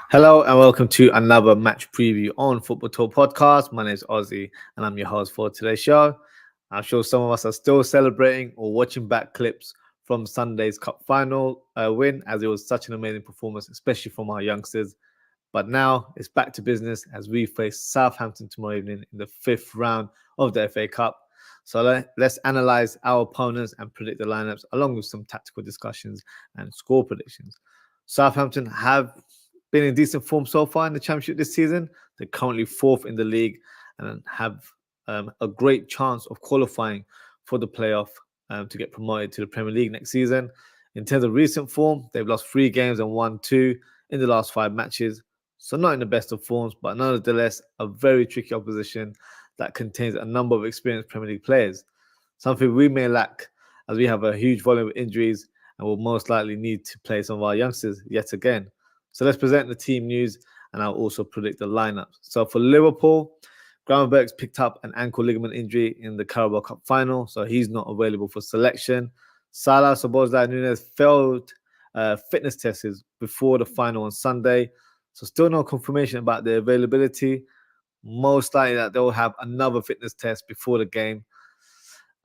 Hello and welcome to another match preview on Football Talk Podcast. My name is Ozzie and I'm your host for today's show. I'm sure some of us are still celebrating or watching back clips from Sunday's Cup final win, as it was such an amazing performance, especially from our youngsters. But now it's back to business as we face Southampton tomorrow evening in the fifth round of the FA Cup. So let's analyze our opponents and predict the lineups, along with some tactical discussions and score predictions. Southampton have been in decent form so far in the Championship this season. They're currently fourth in the league and have a great chance of qualifying for the playoff to get promoted to the Premier League next season. In terms of recent form, they've lost 3 games and won 2 in the last 5 matches. So not in the best of forms, but nonetheless a very tricky opposition that contains a number of experienced Premier League players. Something we may lack as we have a huge volume of injuries and will most likely need to play some of our youngsters yet again. So let's present the team news and I'll also predict the lineups. So for Liverpool, Gravenberch's picked up an ankle ligament injury in the Carabao Cup final, so he's not available for selection. Salah, Szoboszlai, Nunez failed fitness tests before the final on Sunday, so still no confirmation about their availability. Most likely that they'll have another fitness test before the game.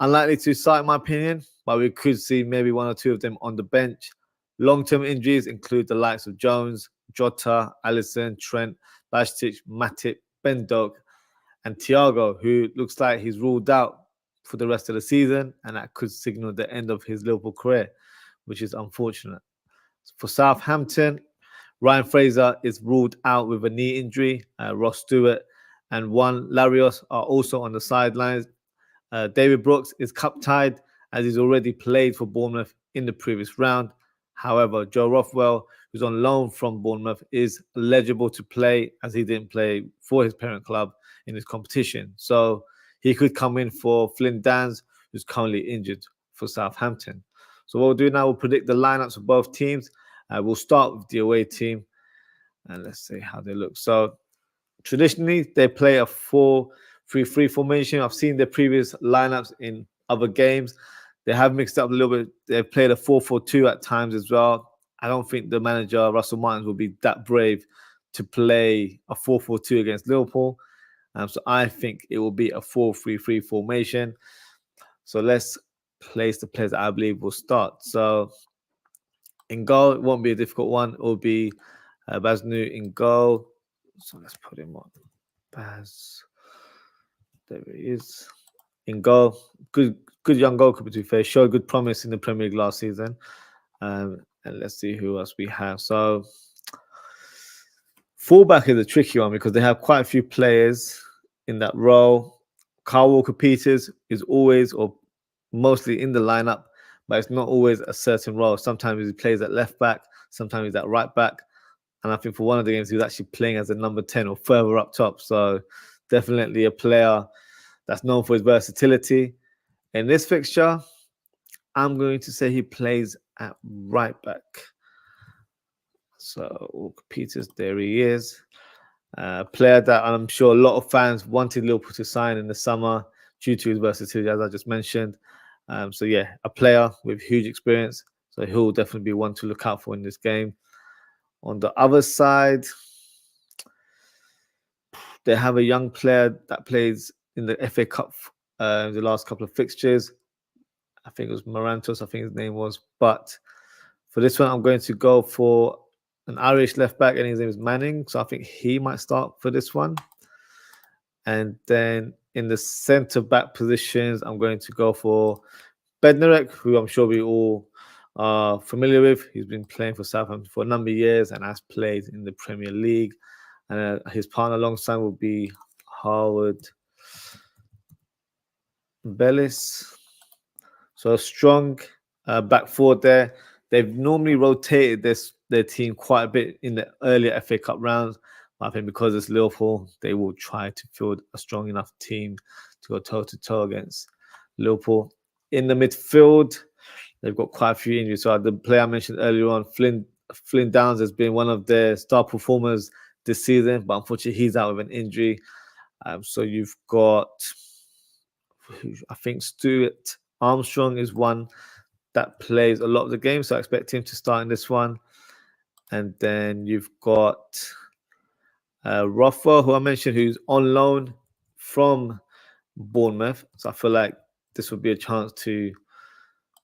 Unlikely to start, in my opinion, but we could see maybe 1 or 2 of them on the bench. Long-term injuries include the likes of Jones, Jota, Alisson, Trent, Bajcetic, Matip, Ben Doak, and Thiago, who looks like he's ruled out for the rest of the season, and that could signal the end of his Liverpool career, which is unfortunate. For Southampton, Ryan Fraser is ruled out with a knee injury. Ross Stewart and Juan Larios are also on the sidelines. David Brooks is cup-tied as he's already played for Bournemouth in the previous round. However, Joe Rothwell, who's on loan from Bournemouth, is eligible to play as he didn't play for his parent club in this competition. So he could come in for Flynn Dans, who's currently injured for Southampton. So what we'll do now, we'll predict the lineups of both teams. We'll start with the away team and let's see how they look. So traditionally, they play a 4-3-3 formation. I've seen their previous lineups in other games. They have mixed up a little bit. They've played a 4-4-2 at times as well. I don't think the manager, Russell Martins, will be that brave to play a 4-4-2 against Liverpool. So I think it will be a 4-3-3 formation. So let's place the players that I believe will start. So in goal, it won't be a difficult one. It will be Baznu in goal. So let's put him on. Baz. There he is. In goal. Good young goalkeeper, to be fair. Showed good promise in the Premier League last season. And let's see who else we have. So fullback is a tricky one because they have quite a few players in that role. Kyle Walker-Peters is always or mostly in the lineup, but it's not always a certain role. Sometimes he plays at left back, sometimes he's at right back. And I think for one of the games, he was actually playing as a number 10 or further up top. So definitely a player that's known for his versatility. In this fixture, I'm going to say he plays at right back. So Walker Peters, there he is. Player that I'm sure a lot of fans wanted Liverpool to sign in the summer due to his versatility, as I just mentioned. So yeah, a player with huge experience. So he'll definitely be one to look out for in this game. On the other side, they have a young player that plays in the FA Cup the last couple of fixtures. I think it was Morantos, I think his name was. But for this one, I'm going to go for an Irish left back, and his name is Manning. So I think he might start for this one. And then in the centre back positions, I'm going to go for Bednarek, who I'm sure we all are familiar with. He's been playing for Southampton for a number of years and has played in the Premier League. And his partner alongside will be Howard Bellis. So a strong back four there. They've normally rotated their team quite a bit in the earlier FA Cup rounds. I think because it's Liverpool, they will try to field a strong enough team to go toe-to-toe against Liverpool. In the midfield, they've got quite a few injuries. So the player I mentioned earlier on, Flynn Downs, has been one of their star performers this season, but unfortunately he's out with an injury. So you've got, I think Stuart Armstrong is one that plays a lot of the game, so I expect him to start in this one. And then you've got Rafa, who I mentioned, who's on loan from Bournemouth. So I feel like this would be a chance to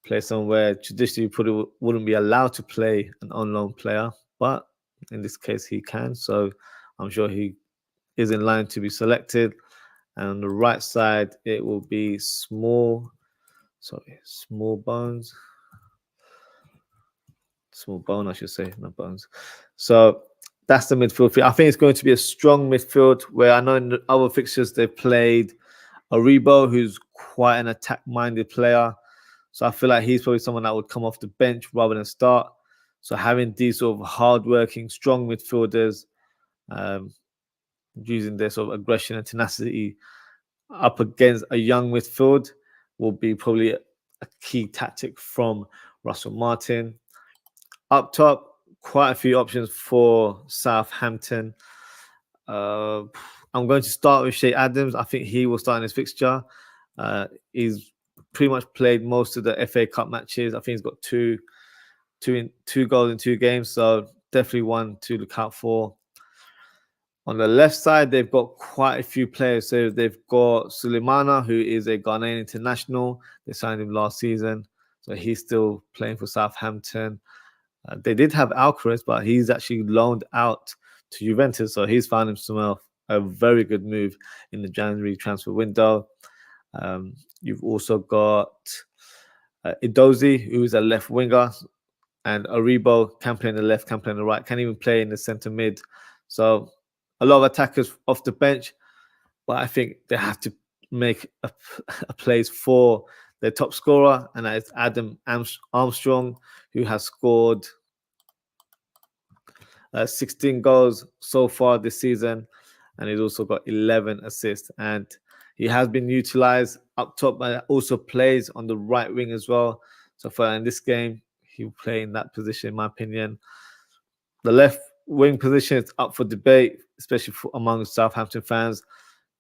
play somewhere traditionally you probably wouldn't be allowed to play an on loan player, but in this case he can. So I'm sure he is in line to be selected. And on the right side, it will be Small Bones. Small Bone, I should say, not Bones. So that's the midfield field. I think it's going to be a strong midfield where I know in the other fixtures they've played Aribo, who's quite an attack-minded player. So I feel like he's probably someone that would come off the bench rather than start. So having these sort of hard-working, strong midfielders using their sort of aggression and tenacity up against a young midfield will be probably a key tactic from Russell Martin. Up top, quite a few options for Southampton. I'm going to start with Shea Adams. I think he will start in his fixture. He's pretty much played most of the FA Cup matches. I think he's got two goals in 2 games, so definitely one to look out for. On the left side, they've got quite a few players. So they've got Sulemana, who is a Ghanaian international. They signed him last season, so he's still playing for Southampton. They did have Alcaraz, but he's actually loaned out to Juventus, so he's found himself a very good move in the January transfer window. You've also got Edozie, who is a left winger, and Aribo can play in the left, can play in the right, can even play in the centre mid. So a lot of attackers off the bench, but I think they have to make a place for their top scorer, and that is Adam Armstrong, who has scored 16 goals so far this season, and he's also got 11 assists. And he has been utilized up top, but also plays on the right wing as well. So for in this game, he will play in that position, in my opinion. The left wing position is up for debate, especially among Southampton fans.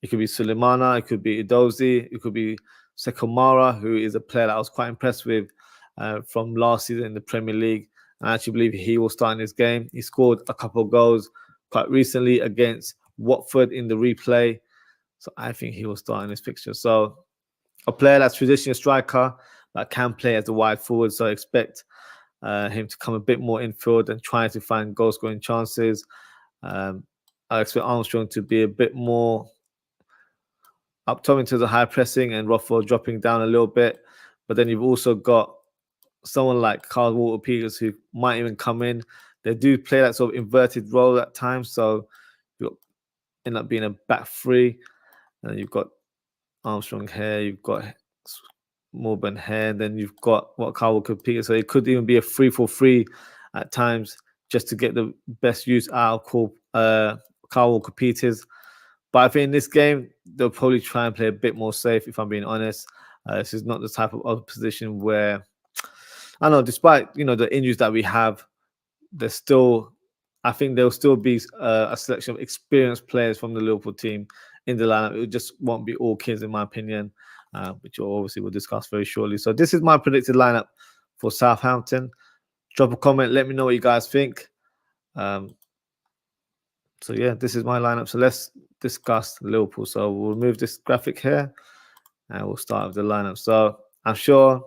It could be Sulemana, it could be Edozie, it could be Sekomara, who is a player that I was quite impressed with from last season in the Premier League. I actually believe he will start in this game. He scored a couple of goals quite recently against Watford in the replay. So I think he will start in this fixture. So a player that's traditionally a striker that can play as a wide forward. So I expect him to come a bit more infield and trying to find goal scoring chances. I expect Armstrong to be a bit more up top into the high pressing and Rafa dropping down a little bit. But then you've also got someone like Carl Walker-Peters who might even come in. They do play that sort of inverted role at times, so you'll end up being a back three. And you've got Armstrong here, you've got Morburn here, and then you've got Carl Walker-Peters. So it could even be a 3-4-3 at times just to get the best use out of Carl Walker-Peters. But I think in this game, they'll probably try and play a bit more safe, if I'm being honest. This is not the type of position where, I don't know, despite, the injuries that we have, I think there'll still be a selection of experienced players from the Liverpool team in the lineup. It just won't be all kids, in my opinion, which obviously we'll discuss very shortly. So this is my predicted lineup for Southampton. Drop a comment. Let me know what you guys think. So yeah, this is my lineup. So let's discuss Liverpool. So we'll move this graphic here and we'll start with the lineup. So I'm sure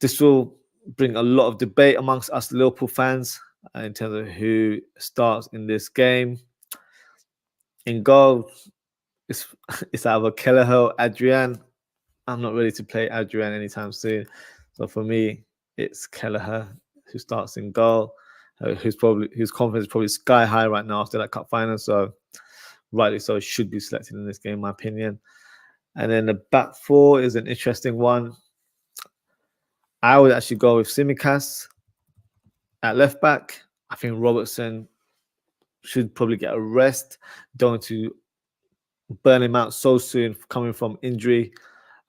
this will bring a lot of debate amongst us Liverpool fans in terms of who starts in this game. In goal, it's either Kelleher or Adrian. I'm not ready to play Adrian anytime soon. So for me, it's Kelleher who starts in goal. Whose confidence is probably sky high right now after that cup final. So rightly so, should be selected in this game, in my opinion. And then the back four is an interesting one. I would actually go with Tsimikas at left back. I think Robertson should probably get a rest. Don't want to burn him out so soon coming from injury.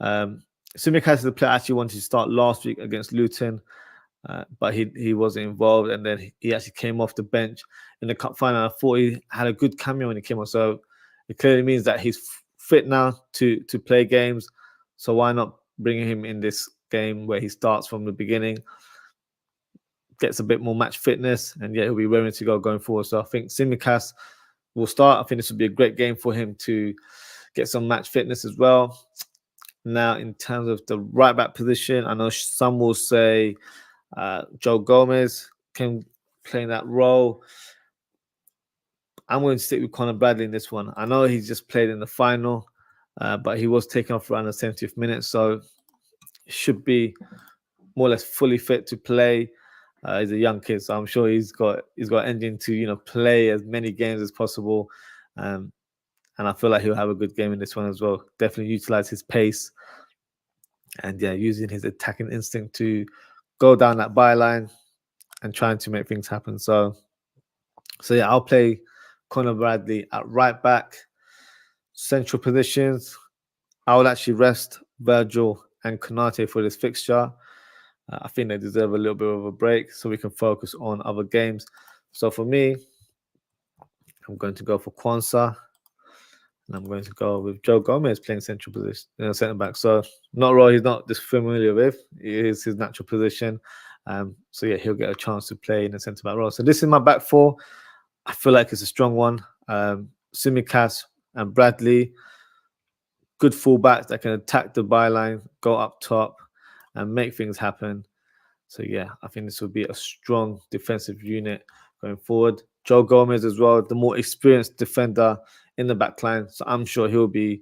Tsimikas is the player I actually wanted to start last week against Luton. But he wasn't involved, and then he actually came off the bench in the cup final. I thought he had a good cameo when he came on, so it clearly means that he's fit now to play games. So why not bring him in this game where he starts from the beginning? gets a bit more match fitness, and he'll be raring to go going forward. So I think Tsimikas will start. I think this would be a great game for him to get some match fitness as well. Now, in terms of the right back position, I know some will say Joe Gomez can play in that role. I'm going to stick with Conor Bradley in this one. I know he's just played in the final, but he was taken off around the 70th minute, so he should be more or less fully fit to play. He's a young kid, so I'm sure he's got engine to play as many games as possible, and I feel like he'll have a good game in this one as well. Definitely utilize his pace, and using his attacking instinct to go down that byline and trying to make things happen. So I'll play Conor Bradley at right back. Central positions, I will actually rest Virgil and Konate for this fixture. I think they deserve a little bit of a break so we can focus on other games. So for me, I'm going to go for Kwanzaa, and I'm going to go with Joe Gomez playing central position, centre back. So not a role he's not just familiar with. It is his natural position. So he'll get a chance to play in the centre back role. So this is my back four. I feel like it's a strong one. Tsimikas and Bradley, good fullbacks that can attack the byline, go up top, and make things happen. So I think this will be a strong defensive unit going forward. Joe Gomez as well, the more experienced defender in the back line. So I'm sure he'll be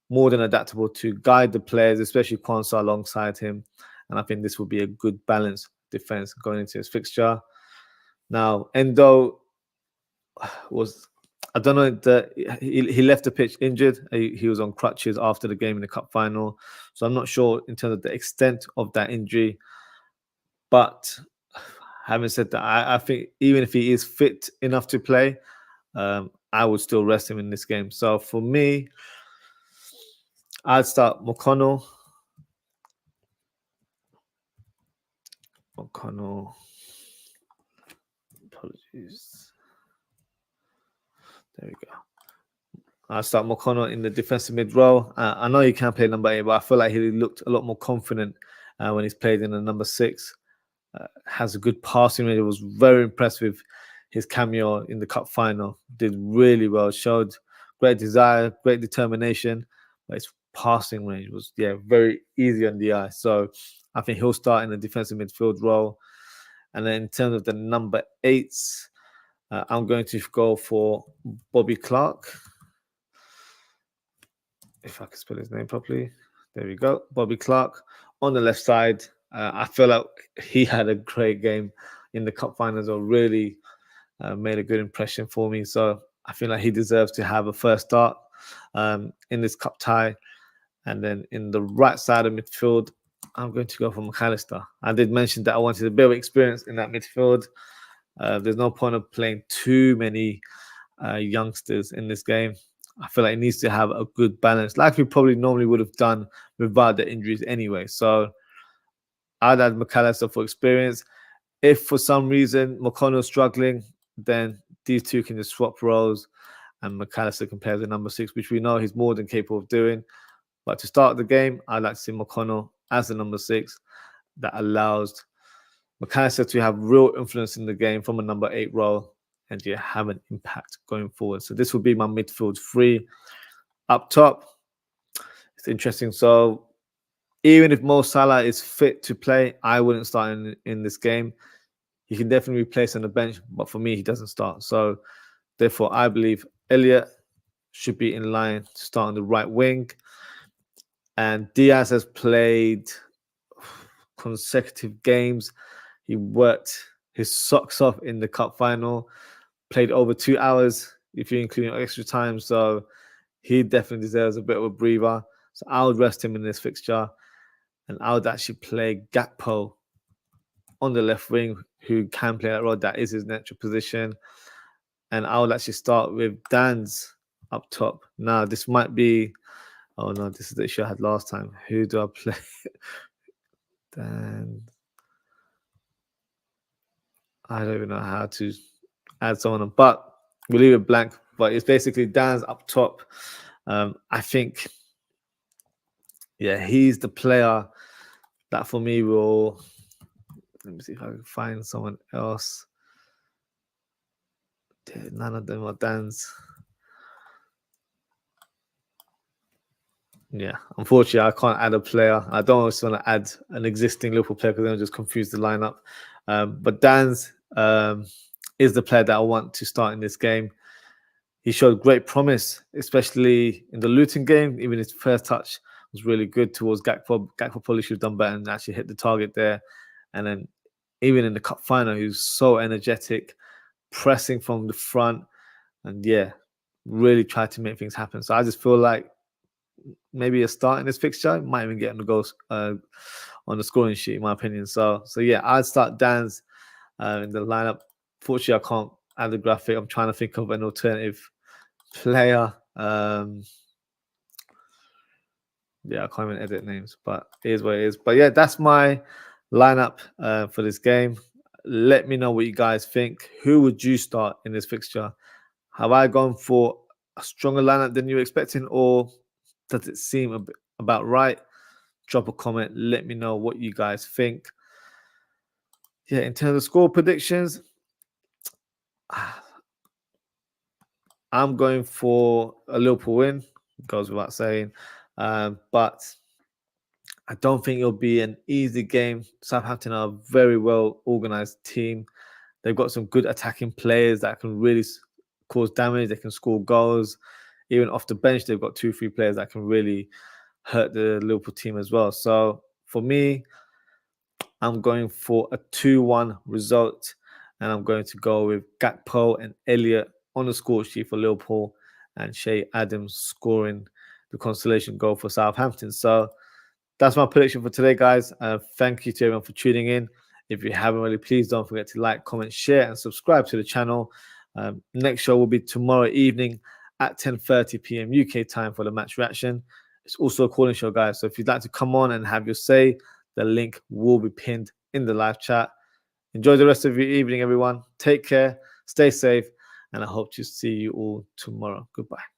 more than adaptable to guide the players, especially Kwanzaa alongside him. And I think this will be a good balanced defense going into his fixture. Now, Endo was, I don't know, he left the pitch injured. He was on crutches after the game in the cup final. So I'm not sure in terms of the extent of that injury. But having said that, I think even if he is fit enough to play, I would still rest him in this game. So for me, I'd start McConnell. Apologies. There we go. I'll start McConnell in the defensive mid role. I know he can play number 8, but I feel like he looked a lot more confident when he's played in the number 6. Has a good passing range. I was very impressed with his cameo in the cup final. Did really well. Showed great desire, great determination, but his passing range was very easy on the eye. So I think he'll start in the defensive midfield role. And then in terms of the number 8s, I'm going to go for Bobby Clark. If I can spell his name properly. There we go. Bobby Clark on the left side. I feel like he had a great game in the cup finals, or really made a good impression for me. So I feel like he deserves to have a first start in this cup tie. And then in the right side of midfield, I'm going to go for McAllister. I did mention that I wanted a bit of experience in that midfield. There's no point of playing too many youngsters in this game. I feel like it needs to have a good balance, like we probably normally would have done without the injuries anyway. So I'd add McAllister for experience. If for some reason McConnell's struggling, then these two can just swap roles and McAllister can play as a number 6, which we know he's more than capable of doing. But to start the game, I'd like to see McConnell as the number 6. That allows McAllister to have real influence in the game from a number 8 role and have an impact going forward. So this will be my midfield 3. Up top, it's interesting. So even if Mo Salah is fit to play, I wouldn't start in this game. He can definitely be placed on the bench, but for me, he doesn't start. So therefore, I believe Elliott should be in line to start on the right wing. And Diaz has played consecutive games. He worked his socks off in the cup final, played over 2 hours, if you're including extra time. So he definitely deserves a bit of a breather. So I would rest him in this fixture. And I would actually play Gakpo on the left wing, who can play that role. That is his natural position. And I would actually start with Danz up top. Now, this might be... Oh, no, this is the issue I had last time. Who do I play? Dan. I don't even know how to add someone on, but we'll leave it blank. But it's basically Dan's up top. I think, he's the player that for me will Let me see if I can find someone else. None of them are Dan's. Yeah, unfortunately, I can't add a player. I don't also want to add an existing Liverpool player because then I'll just confuse the lineup. But Dan's is the player that I want to start in this game. He showed great promise, especially in the Luton game. Even his first touch was really good towards Gakpo. Gakpo probably should have done better and actually hit the target there. And then even in the cup final, he was so energetic, pressing from the front, and yeah, really tried to make things happen. So I just feel like maybe a start in this fixture might even get him the goals on the scoring sheet, in my opinion. So yeah, I'd start Dan's in the lineup. Fortunately, I can't add the graphic. I'm trying to think of an alternative player. Yeah, I can't even edit names, but it is what it is. But yeah, that's my lineup for this game. Let me know what you guys think. Who would you start in this fixture? Have I gone for a stronger lineup than you were expecting, or does it seem about right? Drop a comment. Let me know what you guys think. Yeah, in terms of score predictions, I'm going for a Liverpool win. Goes without saying. But I don't think it'll be an easy game. Southampton are a very well organized team. They've got some good attacking players that can really cause damage. They can score goals. Even off the bench, they've got 2-3 players that can really hurt the Liverpool team as well. So for me, I'm going for a 2-1 result. And I'm going to go with Gakpo and Elliott on the score sheet for Liverpool and Shea Adams scoring the consolation goal for Southampton. So that's my prediction for today, guys. Thank you to everyone for tuning in. If you haven't already, please don't forget to like, comment, share, and subscribe to the channel. Next show will be tomorrow evening at 10:30 p.m. UK time for the match reaction. It's also a calling show, guys. So if you'd like to come on and have your say, the link will be pinned in the live chat. Enjoy the rest of your evening, everyone. Take care, stay safe, and I hope to see you all tomorrow. Goodbye.